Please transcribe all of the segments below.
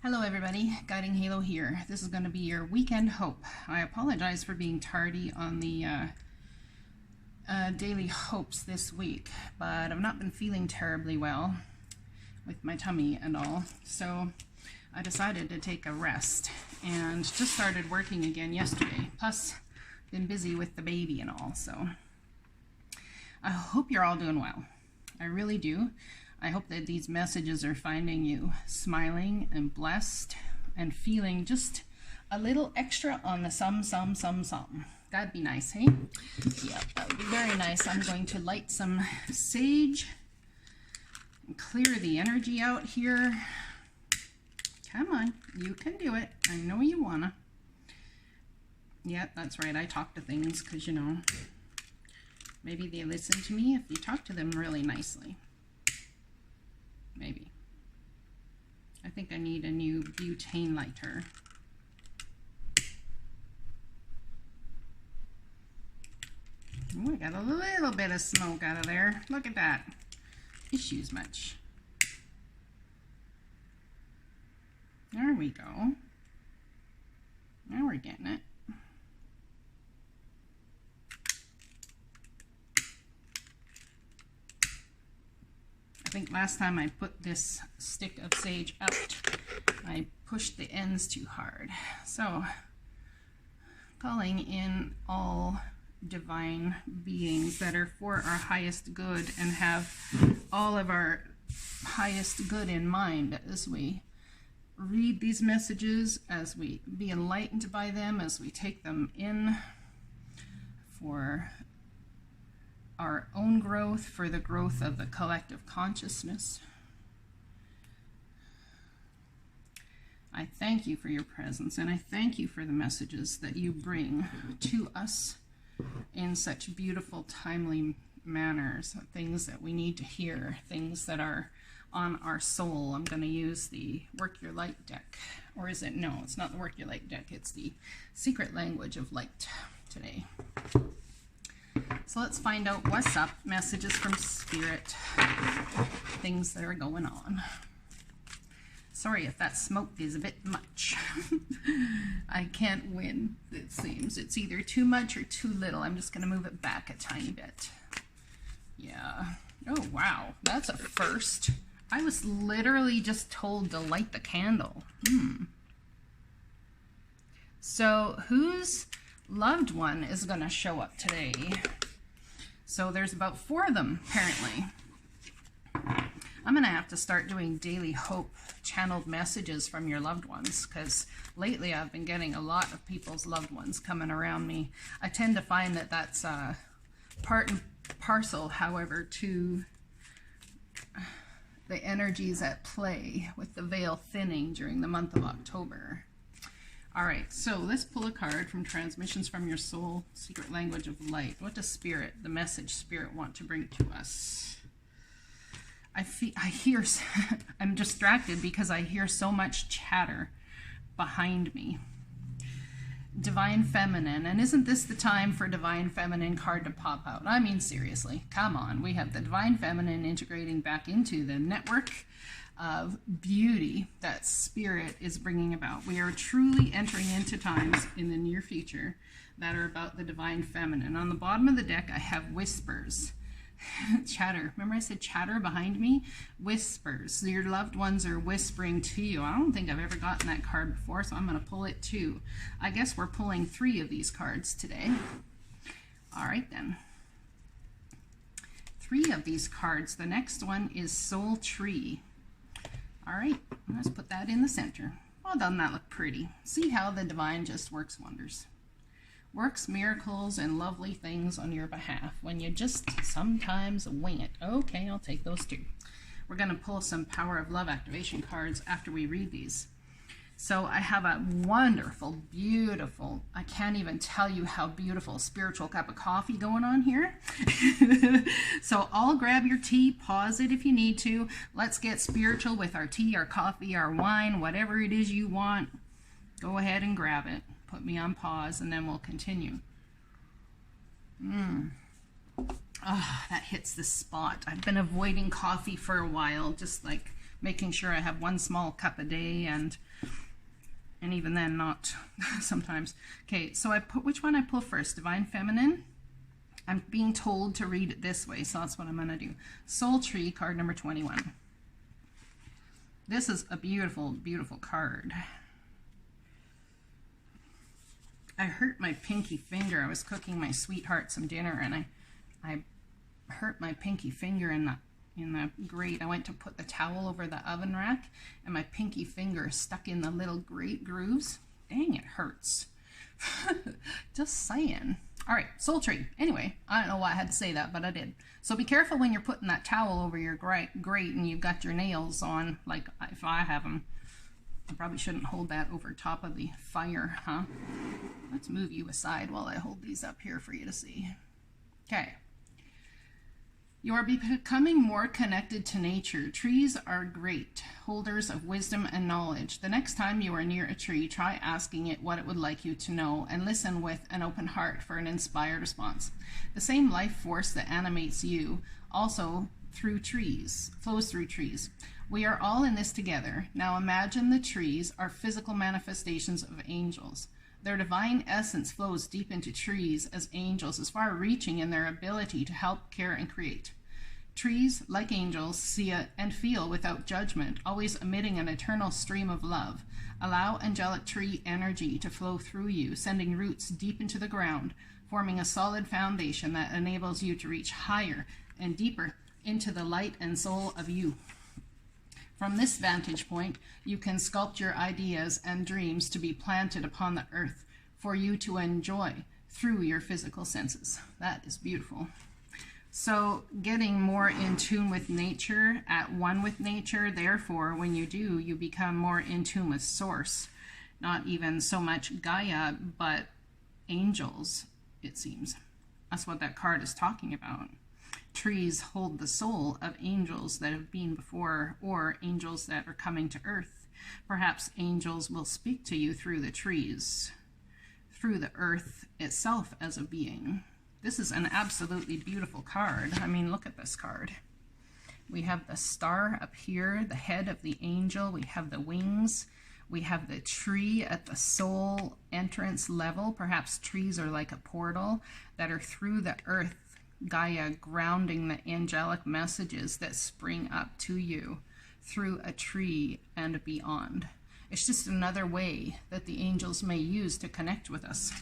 Hello everybody, GuidingHalo here. This is going to be your weekend hope. I apologize for being tardy on the daily hopes this week, but I've not been feeling terribly well with my tummy and all, so I decided to take a rest and just started working again yesterday. Plus, been busy with the baby and all, so I hope you're all doing well. I really do. I hope that these messages are finding you smiling and blessed and feeling just a little extra on the some. That'd be nice, hey? Yeah, that would be very nice. I'm going to light some sage and clear the energy out here. Come on, you can do it. I know you wanna. Yeah, that's right. I talk to things because, you know, maybe they listen to me if you talk to them really nicely. Maybe. I think I need a new butane lighter. Oh, I got a little bit of smoke out of there. Look at that. Issues much. There we go. Now we're getting it. I think last time I put this stick of sage out, I pushed the ends too hard. So, calling in all divine beings that are for our highest good and have all of our highest good in mind as we read these messages, as we be enlightened by them, as we take them in for our own growth, for the growth of the collective consciousness. I thank you for your presence, and I thank you for the messages that you bring to us in such beautiful, timely manners, things that we need to hear, things that are on our soul. I'm going to use the Work Your Light deck, or is it? No, it's not the Work Your Light deck, it's the Secret Language of Light today. So let's find out what's up, messages from Spirit, things that are going on. Sorry if that smoke is a bit much. I can't win, it seems. It's either too much or too little. I'm just going to move it back a tiny bit. Yeah. Oh, wow. That's a first. I was literally just told to light the candle. So whose loved one is going to show up today? So there's about 4 of them, apparently. I'm going to have to start doing daily hope channeled messages from your loved ones, because lately I've been getting a lot of people's loved ones coming around me. I tend to find that that's part and parcel, however, to the energies at play with the veil thinning during the month of October. All right, so let's pull a card from Transmissions from Your Soul, Secret Language of Light. What does Spirit, the message Spirit, want to bring to us? I hear, I'm distracted because I hear so much chatter behind me. Divine Feminine, and isn't this the time for Divine Feminine card to pop out? I mean, seriously, come on. We have the Divine Feminine integrating back into the network of beauty that Spirit is bringing about. We are truly entering into times in the near future that are about the Divine Feminine. On the bottom of the deck, I have whispers. Chatter. Remember I said chatter behind me? Whispers. So your loved ones are whispering to you. I don't think I've ever gotten that card before, so I'm going to pull it too. I guess we're pulling 3 of these cards today. All right then. 3 of these cards. The next one is Soul Tree. All right, let's put that in the center. Well, doesn't that look pretty? See how the divine just works wonders. Works miracles and lovely things on your behalf when you just sometimes wing it. Okay, I'll take those 2. We're going to pull some Power of Love activation cards after we read these. So I have a wonderful, beautiful, I can't even tell you how beautiful, spiritual cup of coffee going on here. So I'll grab your tea, pause it if you need to. Let's get spiritual with our tea, our coffee, our wine, whatever it is you want. Go ahead and grab it. Put me on pause and then we'll continue. Oh, that hits the spot. I've been avoiding coffee for a while, just like making sure I have one small cup a day, and even then not sometimes. Okay, so which one I pull first? Divine Feminine. I'm being told to read it this way, so that's what I'm going to do. Soul Tree, card number 21. This is a beautiful, beautiful card. I hurt my pinky finger. I was cooking my sweetheart some dinner, and I hurt my pinky finger in the grate. I went to put the towel over the oven rack, and my pinky finger stuck in the little grate grooves. Dang, it hurts. Just saying. All right, Soul Tree. Anyway, I don't know why I had to say that, but I did. So be careful when you're putting that towel over your grate and you've got your nails on, like if I have them. I probably shouldn't hold that over top of the fire, huh? Let's move you aside while I hold these up here for you to see. Okay. You are becoming more connected to nature. Trees are great holders of wisdom and knowledge. The next time you are near a tree, try asking it what it would like you to know, and listen with an open heart for an inspired response. The same life force that animates you also flows through trees. We are all in this together. Now imagine the trees are physical manifestations of angels. Their divine essence flows deep into trees as angels, as far-reaching in their ability to help, care, and create. Trees, like angels, see and feel without judgment, always emitting an eternal stream of love. Allow angelic tree energy to flow through you, sending roots deep into the ground, forming a solid foundation that enables you to reach higher and deeper into the light and soul of you. From this vantage point, you can sculpt your ideas and dreams to be planted upon the earth for you to enjoy through your physical senses. That is beautiful. So getting more in tune with nature, at one with nature, therefore, when you do, you become more in tune with Source. Not even so much Gaia, but angels, it seems. That's what that card is talking about. Trees hold the soul of angels that have been before, or angels that are coming to earth. Perhaps angels will speak to you through the trees, through the earth itself as a being. This is an absolutely beautiful card. I mean, look at this card. We have the star up here, the head of the angel. We have the wings. We have the tree at the soul entrance level. Perhaps trees are like a portal that are through the earth, Gaia grounding the angelic messages that spring up to you through a tree and beyond. It's just another way that the angels may use to connect with us.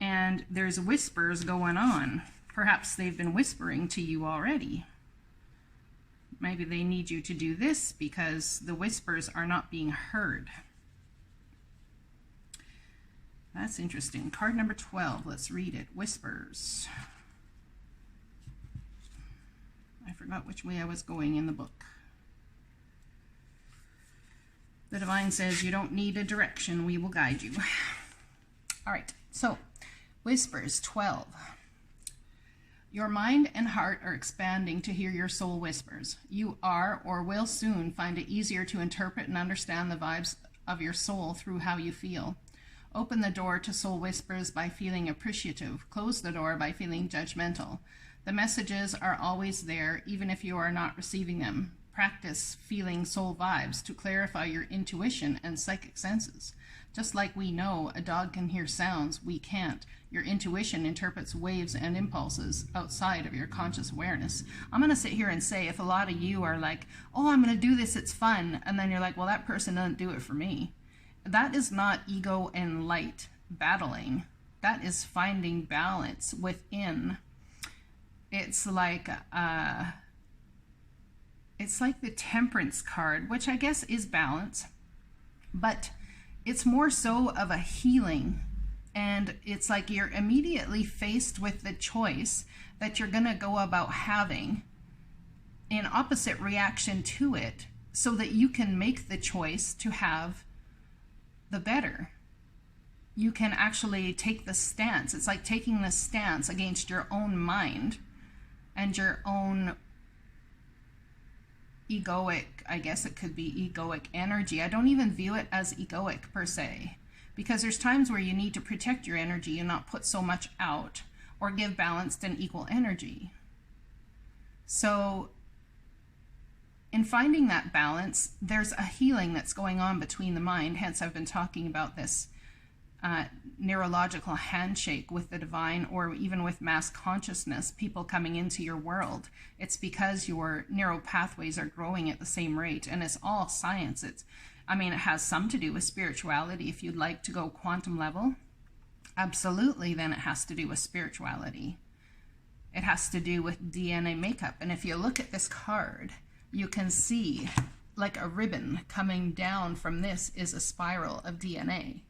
And there's whispers going on. Perhaps they've been whispering to you already. Maybe they need you to do this because the whispers are not being heard. That's interesting. Card number 12. Let's read it. Whispers. I forgot which way I was going in the book. The Divine says, you don't need a direction, we will guide you. All right, so whispers 12. Your mind and heart are expanding to hear your soul whispers. You are or will soon find it easier to interpret and understand the vibes of your soul through how you feel. Open the door to soul whispers by feeling appreciative. Close the door by feeling judgmental. The messages are always there, even if you are not receiving them. Practice feeling soul vibes to clarify your intuition and psychic senses. Just like we know a dog can hear sounds, we can't. Your intuition interprets waves and impulses outside of your conscious awareness. I'm going to sit here and say, if a lot of you are like, oh, I'm going to do this, it's fun, and then you're like, well, that person doesn't do it for me. That is not ego and light battling. That is finding balance within. It's like the Temperance card, which I guess is balance, but it's more so of a healing. And it's like you're immediately faced with the choice that you're going to go about having in opposite reaction to it so that you can make the choice to have the better. You can actually take the stance. It's like taking the stance against your own mind and your own egoic, I guess it could be egoic energy. I don't even view it as egoic per se, because there's times where you need to protect your energy and not put so much out or give balanced and equal energy. So in finding that balance, there's a healing that's going on between the mind. Hence, I've been talking about this neurological handshake with the divine, or even with mass consciousness, people coming into your world. It's because your neural pathways are growing at the same rate, and it's all science. It has some to do with spirituality. If you'd like to go quantum level, absolutely, then it has to do with spirituality. It has to do with DNA makeup. And if you look at this card, you can see like a ribbon coming down from this is a spiral of DNA.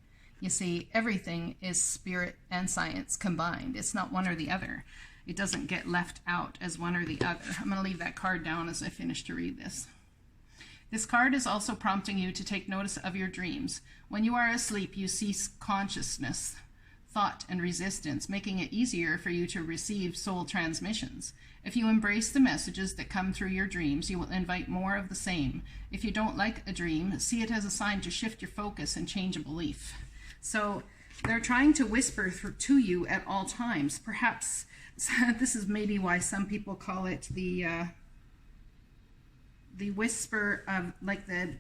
You see, everything is spirit and science combined. It's not one or the other. It doesn't get left out as one or the other. I'm going to leave that card down as I finish to read this. This card is also prompting you to take notice of your dreams. When you are asleep, you cease consciousness, thought, and resistance, making it easier for you to receive soul transmissions. If you embrace the messages that come through your dreams, you will invite more of the same. If you don't like a dream, see it as a sign to shift your focus and change a belief. So they're trying to whisper to you at all times. Perhaps this is maybe why some people call it the whisper of, like, the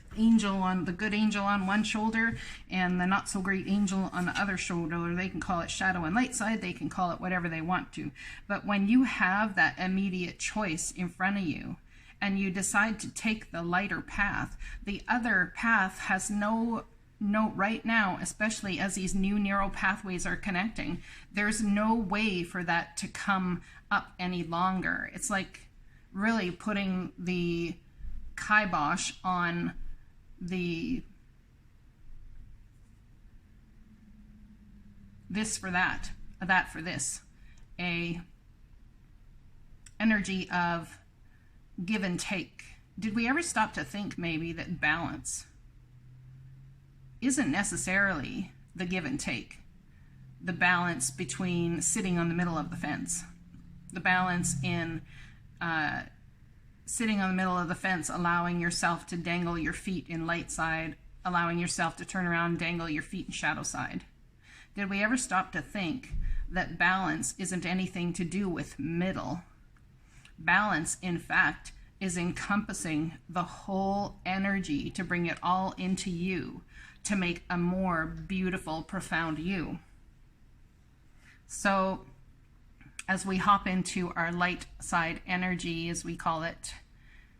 good angel on one shoulder and the not so great angel on the other shoulder. Or they can call it shadow and light side. They can call it whatever they want to. But when you have that immediate choice in front of you and you decide to take the lighter path, the other path has no right now, especially as these new neural pathways are connecting, there's no way for that to come up any longer. It's like really putting the kibosh on the this for that for this, a energy of give and take. Did we ever stop to think maybe that balance isn't necessarily the give and take? The balance between sitting on the middle of the fence, the balance in sitting on the middle of the fence, allowing yourself to dangle your feet in light side, allowing yourself to turn around and dangle your feet in shadow side. Did we ever stop to think that balance isn't anything to do with middle? Balance, in fact, is encompassing the whole energy to bring it all into you, to make a more beautiful, profound you. So as we hop into our light side energy, as we call it,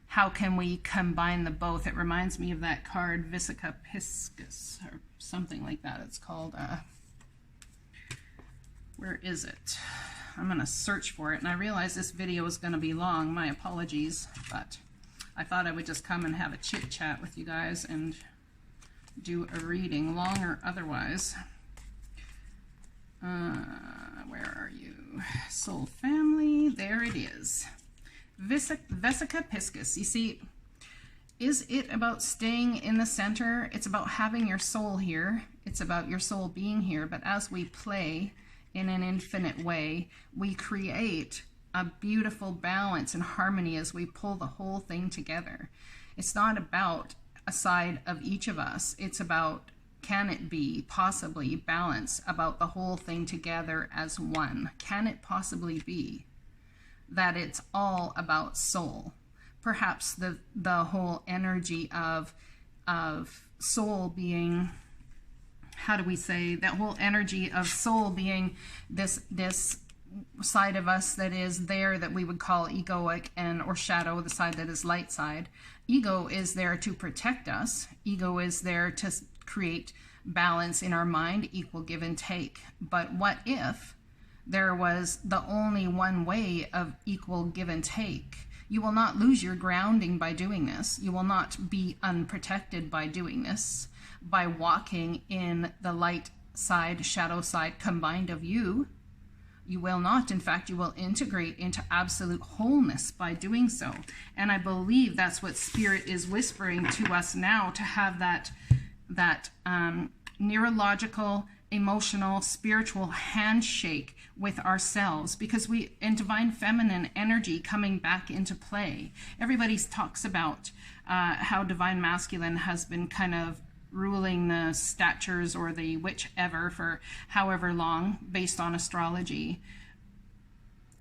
how can we combine the both? It reminds me of that card, Visica Piscis, or something like that. It's called, where is it? I'm going to search for it, and I realize this video is going to be long. My apologies, but I thought I would just come and have a chit-chat with you guys and do a reading, long or otherwise. Where are you? Soul family, there it is. Visica Piscis. You see, is it about staying in the center? It's about having your soul here. It's about your soul being here. But as we play in an infinite way, we create a beautiful balance and harmony as we pull the whole thing together. It's not about a side of each of us. It's about, can it be possibly balance about the whole thing together as one? Can it possibly be that it's all about soul? Perhaps the whole energy of soul being, how do we say, that whole energy of soul being this side of us that is there that we would call egoic, and or shadow, the side that is light side. Ego is there to protect us. Ego is there to create balance in our mind, equal give and take. But what if there was the only one way of equal give and take? You will not lose your grounding by doing this. You will not be unprotected by doing this, by walking in the light side, shadow side combined of you. You will not. In fact, you will integrate into absolute wholeness by doing so. And I believe that's what Spirit is whispering to us now, to have that neurological, emotional, spiritual handshake with ourselves, because we, in divine feminine energy coming back into play. Everybody talks about how divine masculine has been kind of ruling the statures or the whichever for however long based on astrology.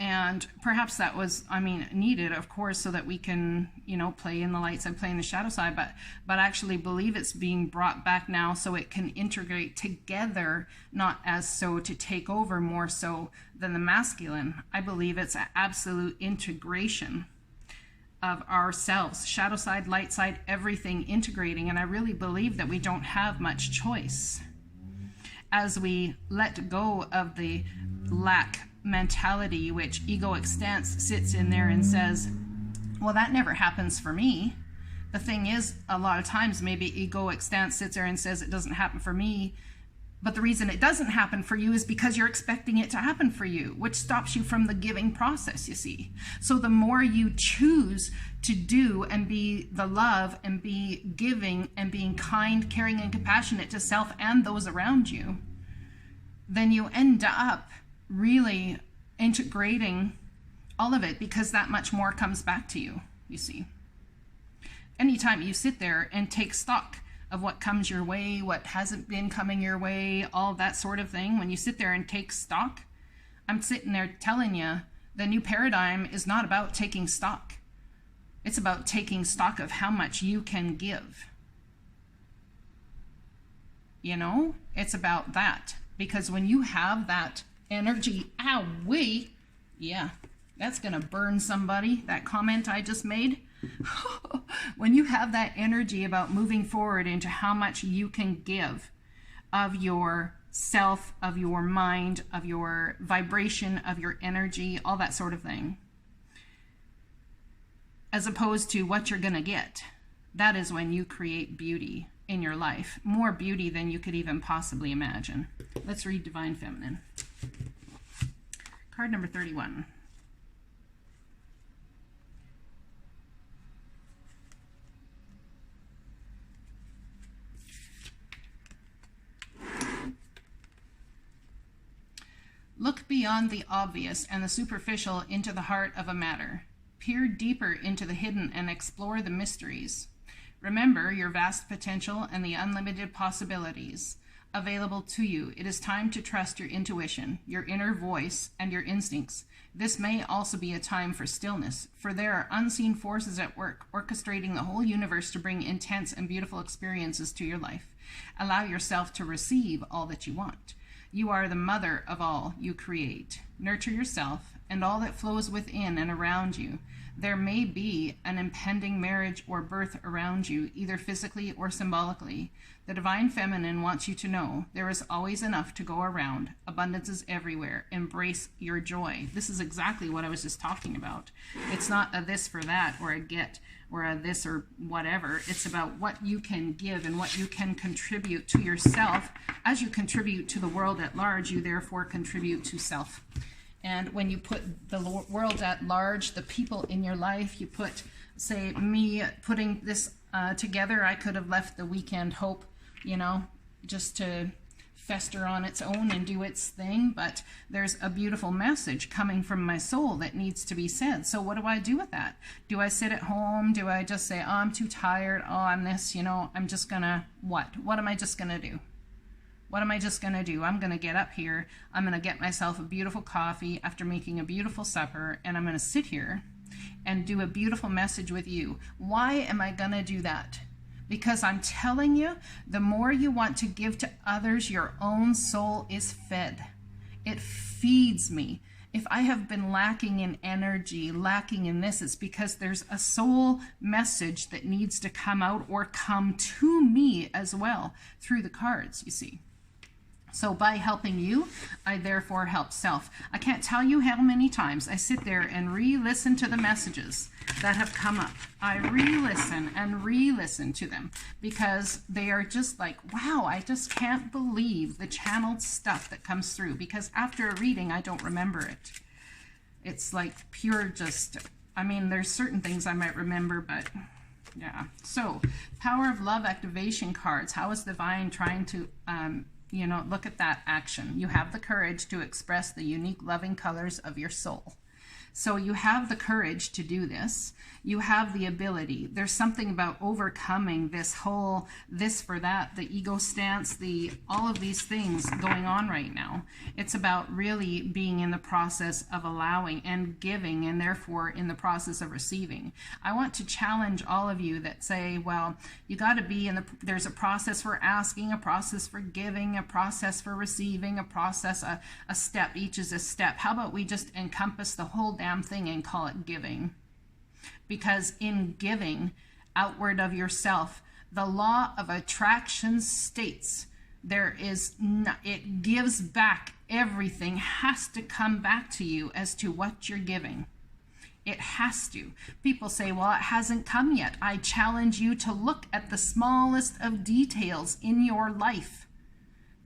And perhaps that was, I mean, needed, of course, so that we can, you know, play in the light side, play in the shadow side, but I actually believe it's being brought back now so it can integrate together, not as so to take over more so than the masculine. I believe it's an absolute integration of ourselves, shadow side, light side, everything integrating. And I really believe that we don't have much choice as we let go of the lack mentality, which egoic stance sits in there and says, well, that never happens for me. The thing is, a lot of times maybe egoic stance sits there and says it doesn't happen for me, but the reason it doesn't happen for you is because you're expecting it to happen for you, which stops you from the giving process, you see. So the more you choose to do and be the love and be giving and being kind, caring, and compassionate to self and those around you, then you end up really integrating all of it, because that much more comes back to you, you see. Anytime you sit there and take stock of what comes your way, what hasn't been coming your way, all that sort of thing, when you sit there and take stock, I'm sitting there telling you the new paradigm is not about taking stock. It's about taking stock of how much you can give. You know, it's about that. Because when you have that energy, wait, yeah, that's going to burn somebody, that comment I just made. When you have that energy about moving forward into how much you can give of your self, of your mind, of your vibration, of your energy, all that sort of thing, as opposed to what you're going to get, that is when you create beauty in your life, more beauty than you could even possibly imagine. Let's read Divine Feminine. Card number 31. Look beyond the obvious and the superficial into the heart of a matter. Peer deeper into the hidden and explore the mysteries. Remember your vast potential and the unlimited possibilities available to you. It is time to trust your intuition, your inner voice, and your instincts. This may also be a time for stillness, for there are unseen forces at work, orchestrating the whole universe to bring intense and beautiful experiences to your life. Allow yourself to receive all that you want. You are the mother of all you create. Nurture yourself and all that flows within and around you. There may be an impending marriage or birth around you, either physically or symbolically. The Divine Feminine wants you to know there is always enough to go around. Abundance is everywhere. Embrace your joy. This is exactly what I was just talking about. It's not a this for that, or a get, or a this or whatever. It's about what you can give and what you can contribute to yourself. As you contribute to the world at large, you therefore contribute to self. And when you put the world at large, the people in your life, you put, say, me putting this together, I could have left the weekend hope, you know, just to fester on its own and do its thing. But there's a beautiful message coming from my soul that needs to be said. So what do I do with that? Do I sit at home? Do I just say, oh, I'm too tired. Oh, I'm this, you know, I'm just going to what? What am I just going to do? What am I just going to do? I'm going to get up here. I'm going to get myself a beautiful coffee after making a beautiful supper, and I'm going to sit here and do a beautiful message with you. Why am I going to do that? Because I'm telling you, the more you want to give to others, your own soul is fed. It feeds me. If I have been lacking in energy, lacking in this, it's because there's a soul message that needs to come out or come to me as well through the cards, you see. So by helping you, I therefore help self. I can't tell you how many times I sit there and re-listen to the messages that have come up. I re-listen and re-listen to them because they are just like, wow, I just can't believe the channeled stuff that comes through, because after a reading, I don't remember it. It's like pure just, I mean, there's certain things I might remember, but yeah. So Power of Love activation cards. How is Divine trying to you know, look at that action. You have the courage to express the unique loving colors of your soul. So you have the courage to do this. You have the ability. There's something about overcoming this whole this for that, the ego stance, all of these things going on right now. It's about really being in the process of allowing and giving, and therefore in the process of receiving. I want to challenge all of you that say, well, you got to be there's a process for asking, a process for giving, a process for receiving, a process, a step. Each is a step. How about we just encompass the whole damn thing and call it giving? Because in giving outward of yourself, the law of attraction states it gives back. Everything has to come back to you as to what you're giving. It has to. People say, well, it hasn't come yet. I challenge you to look at the smallest of details in your life.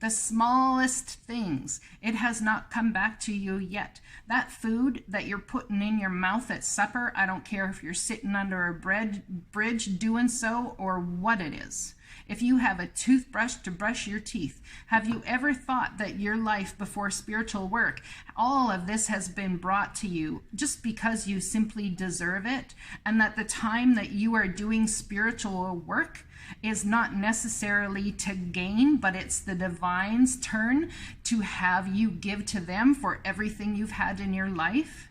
The smallest things. It has not come back to you yet. That food that you're putting in your mouth at supper, I don't care if you're sitting under a bridge doing so or what it is. If you have a toothbrush to brush your teeth, have you ever thought that your life before spiritual work, all of this has been brought to you just because you simply deserve it, and that the time that you are doing spiritual work is not necessarily to gain, but it's the divine's turn to have you give to them for everything you've had in your life?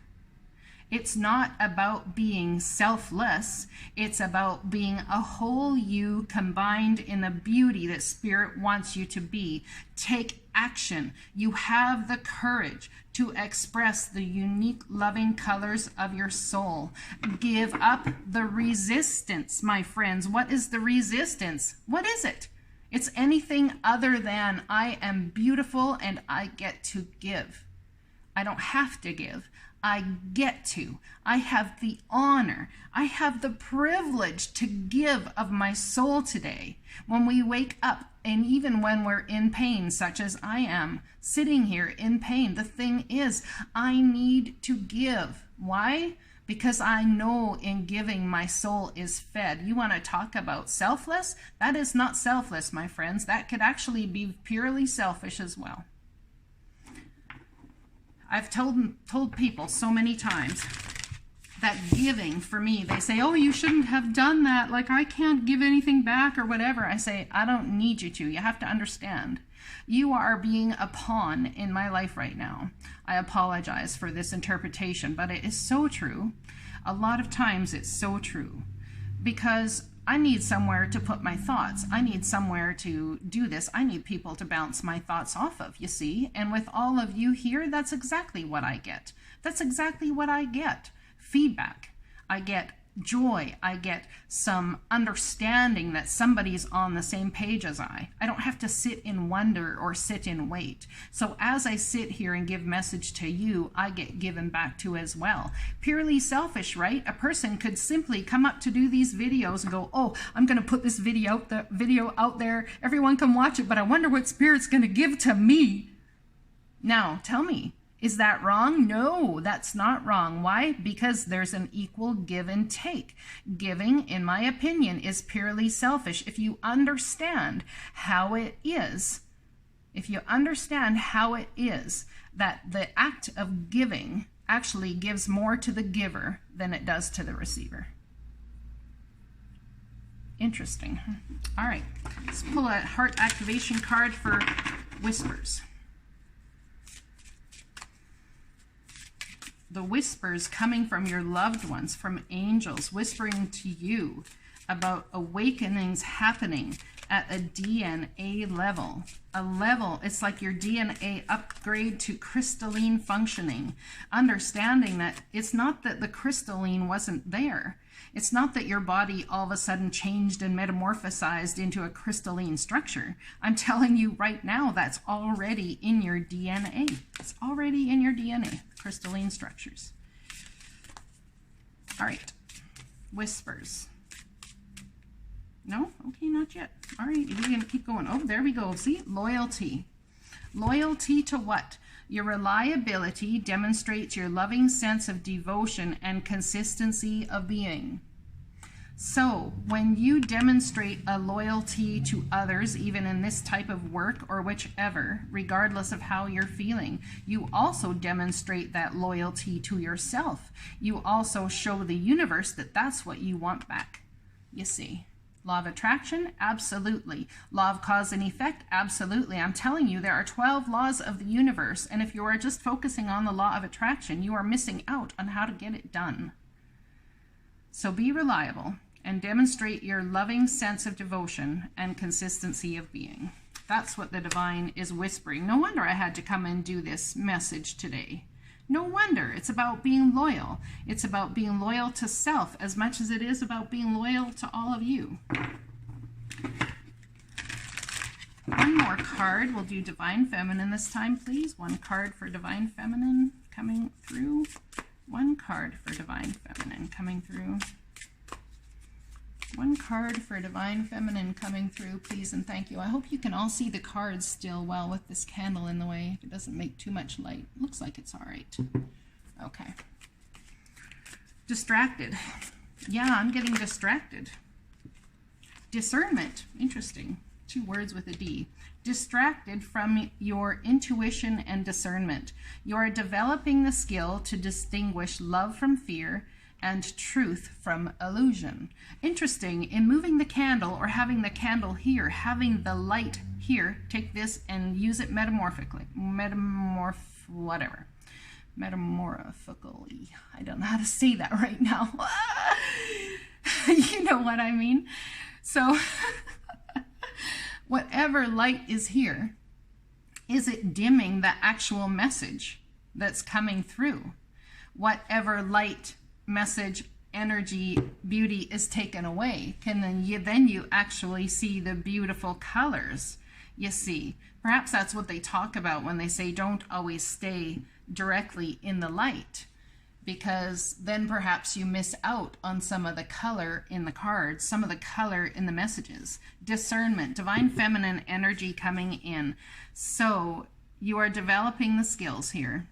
It's not about being selfless. It's about being a whole you combined in the beauty that Spirit wants you to be. Take action. You have the courage to express the unique loving colors of your soul. Give up the resistance, my friends. What is the resistance? What is it? It's anything other than I am beautiful and I get to give. I don't have to give. I get to. I have the honor. I have the privilege to give of my soul today. When we wake up, and even when we're in pain, such as I am, sitting here in pain, the thing is, I need to give. Why? Because I know in giving my soul is fed. You want to talk about selfless? That is not selfless, my friends. That could actually be purely selfish as well. I've told people so many times that giving, for me, they say, oh, you shouldn't have done that. Like, I can't give anything back or whatever. I say, I don't need you to. You have to understand. You are being a pawn in my life right now. I apologize for this interpretation, but it is so true. A lot of times it's so true. Because I need somewhere to put my thoughts. I need somewhere to do this. I need people to bounce my thoughts off of, you see. And with all of you here, that's exactly what I get. That's exactly what I get. Feedback. I get joy. I get some understanding that somebody's on the same page as I. I don't have to sit in wonder or sit in wait. So as I sit here and give message to you, I get given back to as well. Purely selfish, right? A person could simply come up to do these videos and go, oh, I'm going to put this video out there. Everyone can watch it, but I wonder what Spirit's going to give to me. Now, tell me. Is that wrong? No, that's not wrong. Why? Because there's an equal give and take. Giving, in my opinion, is purely selfish. If you understand how it is, that the act of giving actually gives more to the giver than it does to the receiver. Interesting. All right, let's pull a heart activation card for whispers. The whispers coming from your loved ones, from angels, whispering to you about awakenings happening at a DNA level. It's like your DNA upgrade to crystalline functioning. Understanding that it's not that the crystalline wasn't there. It's not that your body all of a sudden changed and metamorphosized into a crystalline structure. I'm telling you right now, that's already in your DNA. It's already in your DNA, crystalline structures. All right, whispers. No? Okay, not yet. All right, we're going to keep going. Oh, there we go. See? Loyalty. Loyalty to what? Your reliability demonstrates your loving sense of devotion and consistency of being. So when you demonstrate a loyalty to others, even in this type of work or whichever, regardless of how you're feeling, you also demonstrate that loyalty to yourself. You also show the universe that that's what you want back. You see, law of attraction, absolutely. Law of cause and effect, absolutely. I'm telling you, there are 12 laws of the universe, and if you are just focusing on the law of attraction, you are missing out on how to get it done. So be reliable and demonstrate your loving sense of devotion and consistency of being. That's what the divine is whispering. No wonder I had to come and do this message today. No wonder. It's about being loyal. It's about being loyal to self as much as it is about being loyal to all of you. One more card. We'll do Divine Feminine this time, please. One card for Divine Feminine coming through. One card for Divine Feminine coming through. One card for Divine Feminine coming through, please and thank you. I hope you can all see the cards still well with this candle in the way. If it doesn't make too much light. Looks like it's all right. Okay. Distracted. Yeah, I'm getting distracted. Discernment. Interesting. 2 words with a D. Distracted from your intuition and discernment. You are developing the skill to distinguish love from fear and truth from illusion. Interesting, in moving the candle or having the candle here, having the light here, take this and use it metamorphically. Whatever. Metamorphically. I don't know how to say that right now. You know what I mean? So, whatever light is here, is it dimming the actual message that's coming through? Whatever light, message, energy, beauty is taken away, then you actually see the beautiful colors. You see, perhaps that's what they talk about when they say don't always stay directly in the light, because then perhaps you miss out on some of the color in the cards, some of the color in the messages. Discernment, Divine Feminine energy coming in. So you are developing the skills here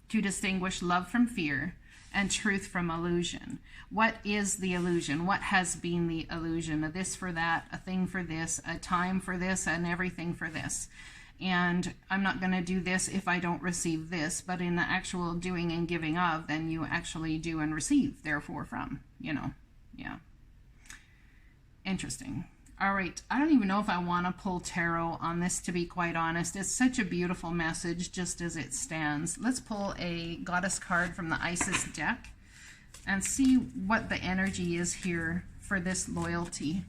to distinguish love from fear and truth from illusion. What is the illusion? What has been the illusion? A this for that, a thing for this, a time for this, and everything for this. And I'm not going to do this if I don't receive this, but in the actual doing and giving of, then you actually do and receive, therefore from, you know. Yeah. Interesting. All right, I don't even know if I want to pull tarot on this, to be quite honest. It's such a beautiful message just as it stands. Let's pull a goddess card from the Isis deck and see what the energy is here for this loyalty.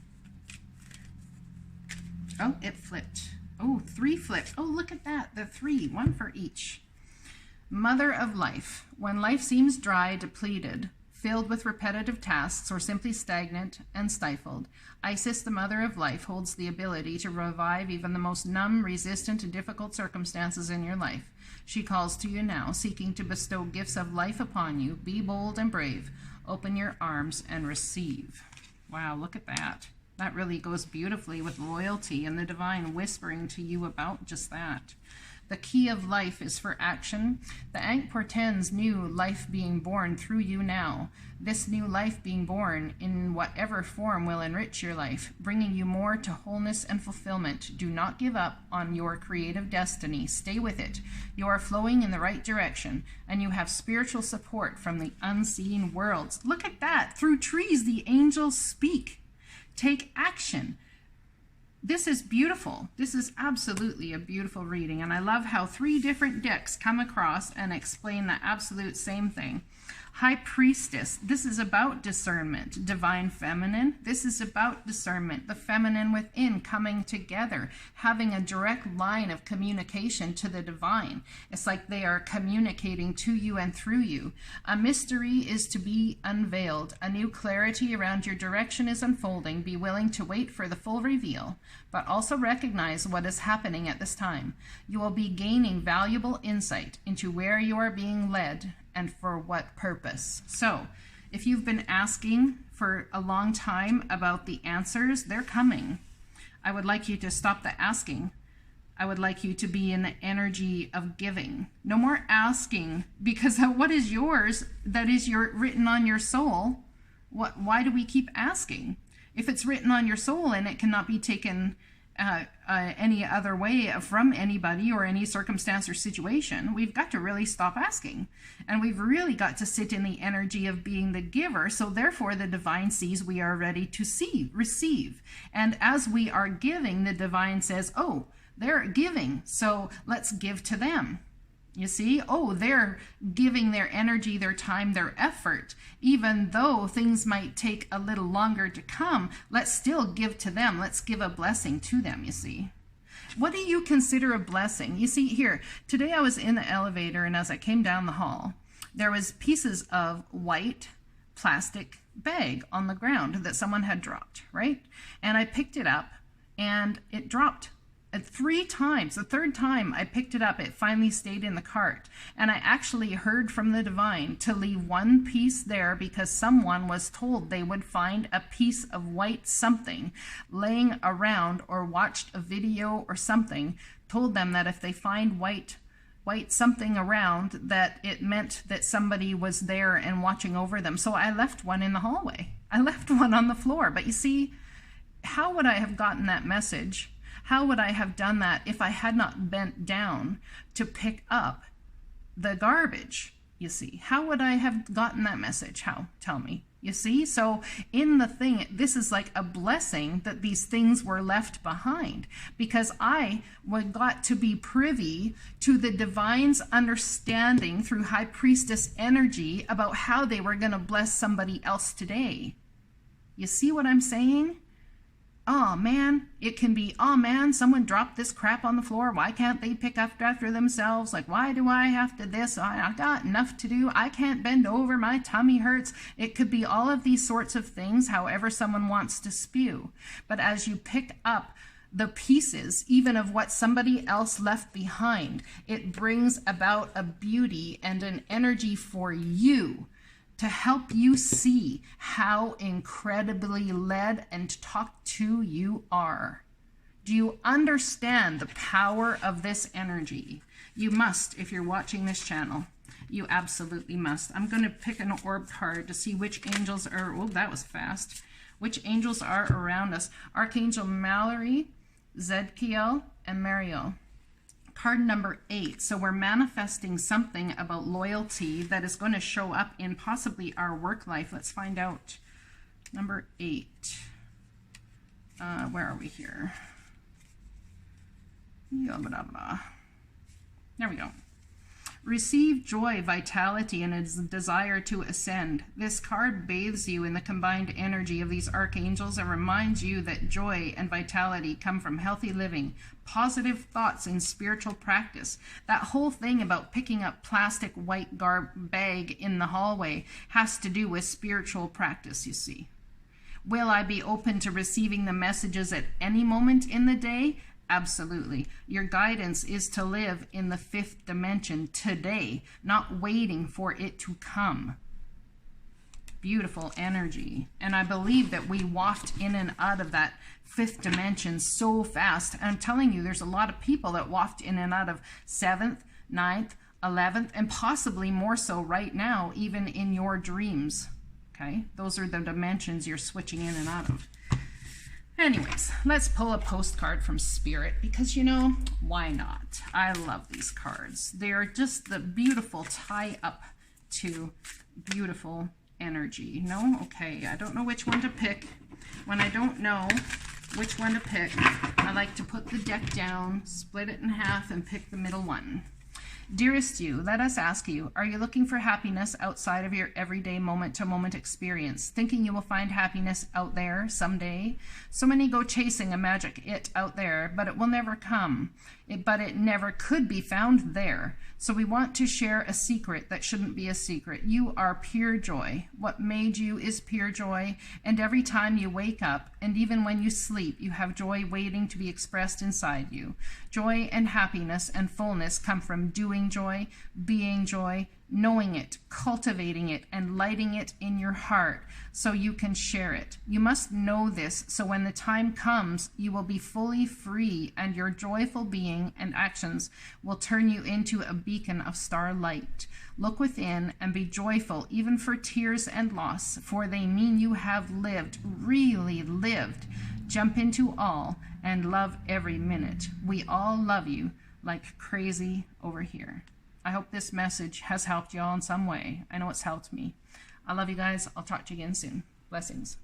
Oh, it flipped. Oh, 3 flipped. Oh, look at that, the 3, 1 for each. Mother of life. When life seems dry, depleted, filled with repetitive tasks, or simply stagnant and stifled, Isis, the mother of life, holds the ability to revive even the most numb, resistant, and difficult circumstances in your life. She calls to you now, seeking to bestow gifts of life upon you. Be bold and brave. Open your arms and receive. Wow, look at that. That really goes beautifully with loyalty and the divine whispering to you about just that. The key of life is for action. The Ankh portends new life being born through you now. This new life being born in whatever form will enrich your life, bringing you more to wholeness and fulfillment. Do not give up on your creative destiny. Stay with it. You are flowing in the right direction, and you have spiritual support from the unseen worlds. Look at that. Through trees, the angels speak. Take action. This is beautiful. This is absolutely a beautiful reading, and I love how 3 different decks come across and explain the absolute same thing. High Priestess. This is about discernment. Divine Feminine. This is about discernment. The feminine within coming together, having a direct line of communication to the divine. It's like they are communicating to you and through you. A mystery is to be unveiled. A new clarity around your direction is unfolding. Be willing to wait for the full reveal, but also recognize what is happening at this time. You will be gaining valuable insight into where you are being led and for what purpose. So, if you've been asking for a long time about the answers, they're coming. I would like you to stop the asking. I would like you to be in the energy of giving. No more asking, because what is yours that is written on your soul, Why do we keep asking? If it's written on your soul and it cannot be taken any other way from anybody or any circumstance or situation, we've got to really stop asking. And we've really got to sit in the energy of being the giver. So therefore, the divine sees we are ready to receive. And as we are giving, the divine says, oh, they're giving, so let's give to them. You see, oh, they're giving their energy, their time, their effort. Even though things might take a little longer to come, let's still give to them. Let's give a blessing to them, you see. What do you consider a blessing? You see here, today I was in the elevator, and as I came down the hall, there was pieces of white plastic bag on the ground that someone had dropped, right? And I picked it up, and it dropped. 3 times. The third time I picked it up, it finally stayed in the cart. And I actually heard from the divine to leave one piece there because someone was told they would find a piece of white something laying around, or watched a video or something, told them that if they find white something around, that it meant that somebody was there and watching over them. So I left one in the hallway. I left one on the floor. But you see, how would I have gotten that message? How would I have done that if I had not bent down to pick up the garbage? You see, how would I have gotten that message? How? Tell me. You see, so in the thing, this is like a blessing that these things were left behind, because I got to be privy to the divine's understanding through High Priestess energy about how they were going to bless somebody else today. You see what I'm saying? Oh man, it can be, oh man, someone dropped this crap on the floor. Why can't they pick up after themselves? Like, why do I have to this? I got enough to do. I can't bend over. My tummy hurts. It could be all of these sorts of things, however someone wants to spew. But as you pick up the pieces, even of what somebody else left behind, it brings about a beauty and an energy for you, to help you see how incredibly led and talked to you are. Do you understand the power of this energy? You must, if you're watching this channel. You absolutely must. I'm going to pick an orb card to see which angels are, oh, that was fast. Which angels are around us. Archangel Mallory, Zedkiel, and Mariel. Card number 8. So we're manifesting something about loyalty that is going to show up in possibly our work life. Let's find out. Number 8. Where are we here? There we go. Receive joy, vitality, and a desire to ascend. This card bathes you in the combined energy of these archangels and reminds you that joy and vitality come from healthy living, positive thoughts, and spiritual practice. That whole thing about picking up plastic white bag in the hallway has to do with spiritual practice, you see. Will I be open to receiving the messages at any moment in the day? Absolutely. Your guidance is to live in the 5th dimension today, not waiting for it to come. Beautiful energy. And I believe that we waft in and out of that 5th dimension so fast. And I'm telling you, there's a lot of people that waft in and out of 7th, 9th, 11th, and possibly more so right now, even in your dreams. Okay? Those are the dimensions you're switching in and out of. Anyways, let's pull a postcard from Spirit because, you know, why not? I love these cards. They are just the beautiful tie up to beautiful energy. No? Okay, I don't know which one to pick. When I don't know which one to pick, I like to put the deck down, split it in half, and pick the middle one. Dearest you, let us ask you, are you looking for happiness outside of your everyday moment-to-moment experience, thinking you will find happiness out there someday? So many go chasing a magic it out there, but it will never come. But it never could be found there. So we want to share a secret that shouldn't be a secret. You are pure joy. What made you is pure joy, and every time you wake up, and even when you sleep, you have joy waiting to be expressed inside you. Joy and happiness and fullness come from doing joy, being joy, knowing it, cultivating it, and lighting it in your heart so you can share it. You must know this so when the time comes, you will be fully free, and your joyful being and actions will turn you into a beacon of starlight. Look within and be joyful, even for tears and loss, for they mean you have lived, really lived. Jump into all and love every minute. We all love you like crazy over here. I hope this message has helped y'all in some way. I know it's helped me. I love you guys. I'll talk to you again soon. Blessings.